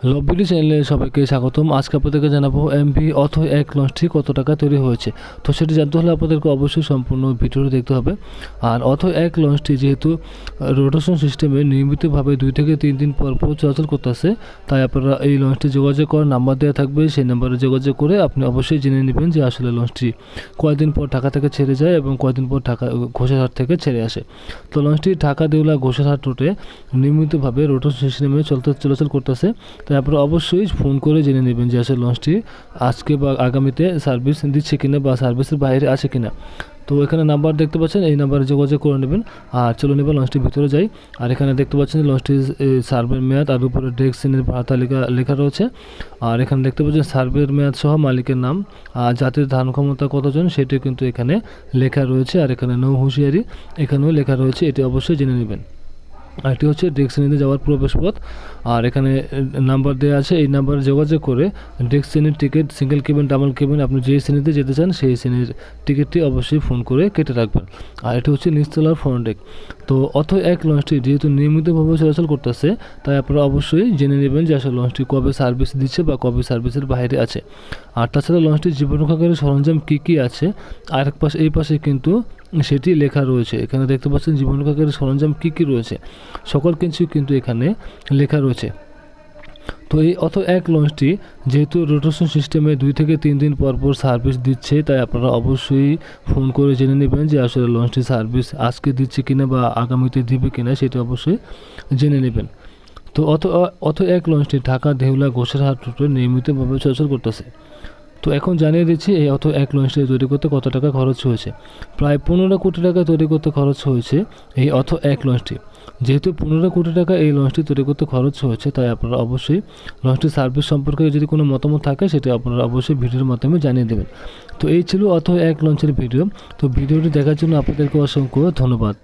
লববিডি চ্যানেলে সবাইকে স্বাগতম। আজকে আপনাদেরকে জানাবো এমভি অথো এক লঞ্চটি কত টাকা তৈরি হয়েছে। তো সেটি জানতে হলে আপনাদেরকে অবশ্যই সম্পূর্ণ ভিডিওটি দেখতে হবে। আর অথো এক লঞ্চটি যেহেতু রোটেশন সিস্টেমে নিয়মিতভাবে 2 থেকে 3 দিন পর পর চলাচল করতেছে, তাই আপনারা এই লঞ্চটি যোগাযোগ করার নাম্বার দেওয়া থাকবে, সেই নাম্বারে যোগাযোগ করে আপনি অবশ্যই জেনে নেবেন যে আসলে লঞ্চটি কয়দিন পর ঢাকা থেকে ছেড়ে যায় এবং কয়দিন পর ঢাকা ঘোষারহাট থেকে ছেড়ে আসে। তো লঞ্চটি ঢাকা দেউলা ঘোষারহাট রুটে নিয়মিতভাবে রোটেশন সিস্টেমে চলাচল করতেছে। তাই আপনারা অবশ্যই ফোন করে জেনে নেবেন যে আসলে লঞ্চটি আজকে বা আগামীতে সার্ভিস দিচ্ছে কিনা বা সার্ভিসের বাইরে আছে কিনা। তো এখানে নাম্বার দেখতে পাচ্ছেন, এই নাম্বারে যোগাযোগ করে নেবেন। আর চলুন এবার লঞ্চটির ভিতরে যাই। আর এখানে দেখতে পাচ্ছেন লঞ্চটির সার্ভের মেয়াদ আর উপরে ডেক শ্রেণীর ভাড়া তালিকা লেখা রয়েছে। আর এখানে দেখতে পাচ্ছেন সার্ভের মেয়াদ সহ মালিকের নাম আর জাতির ধারণ ক্ষমতা কতজন সেটিও কিন্তু এখানে লেখা রয়েছে। আর এখানে নৌ হুঁশিয়ারি এখানেও লেখা রয়েছে, এটি অবশ্যই জেনে নেবেন। আর এটি হচ্ছে ডেক শ্রেণীতে যাওয়ার প্রবেশপথ। আর এখানে নাম্বার দেওয়া আছে, এই নাম্বারে যোগাযোগ করে ডেক শ্রেণীর ticket, single cabin, double cabin, আপনি যেই শ্রেণীতে যেতে চান সেই শ্রেণীর টিকিটটি অবশ্যই ফোন করে কেটে রাখবেন। আর এটি হচ্ছে নিচতলার ফ্রন্ট ডেক। তো অথো এক লঞ্চটি যেহেতু নিয়মিতভাবে চলাচল করতেছে, তাই আপনারা অবশ্যই জেনে নেবেন যে আসলে লঞ্চটি কবে সার্ভিস দিচ্ছে বা কবে সার্ভিসের বাইরে আছে। আর তাছাড়া লঞ্চটির জীবনরক্ষাকারী সরঞ্জাম কী কী আছে আর এক পাশে এই পাশে কিন্তু সেটি লেখা রয়েছে। এখানে দেখতে পাচ্ছেন জীবনরক্ষাকারী সরঞ্জাম কী কী রয়েছে, সকল কিছু কিন্তু এখানে লেখা রয়েছে। তো এই অথো এক লঞ্চটি যেহেতু রোটেশন সিস্টেমে 2 থেকে 3 দিন পর পর সার্ভিস দিচ্ছে, তাই আপনারা অবশ্যই ফোন করে জেনে নেবেন যে আসলে লঞ্চটি সার্ভিস আজকে দিচ্ছে কিনা বা আগামীতে দিবে কিনা সেটি অবশ্যই জেনে নেবেন। তো অথো এক লঞ্চটি ঢাকা দেউলা ঘোষারহাট রুটে নিয়মিতভাবে চলাচল করতেছে। তো এখন জানিয়ে দিচ্ছি এই অথো এক লঞ্চটি তৈরি করতে কত টাকা খরচ হয়েছে। প্রায় 15 কোটি টাকা তৈরি করতে খরচ হয়েছে এই অথো এক লঞ্চটি। যেহেতু 15 কোটি টাকা এই লঞ্চটি তৈরি করতে খরচ হয়েছে, তাই আপনারা অবশ্যই লঞ্চটির সার্ভিস সম্পর্কে যদি কোনো মতামত থাকে সেটা আপনারা অবশ্যই ভিডিওর মাধ্যমে জানিয়ে দেবেন। তো এই ছিল অথো এক লঞ্চের ভিডিও। তো ভিডিওটি দেখার জন্য আপনাদেরকে অসংখ্য ধন্যবাদ।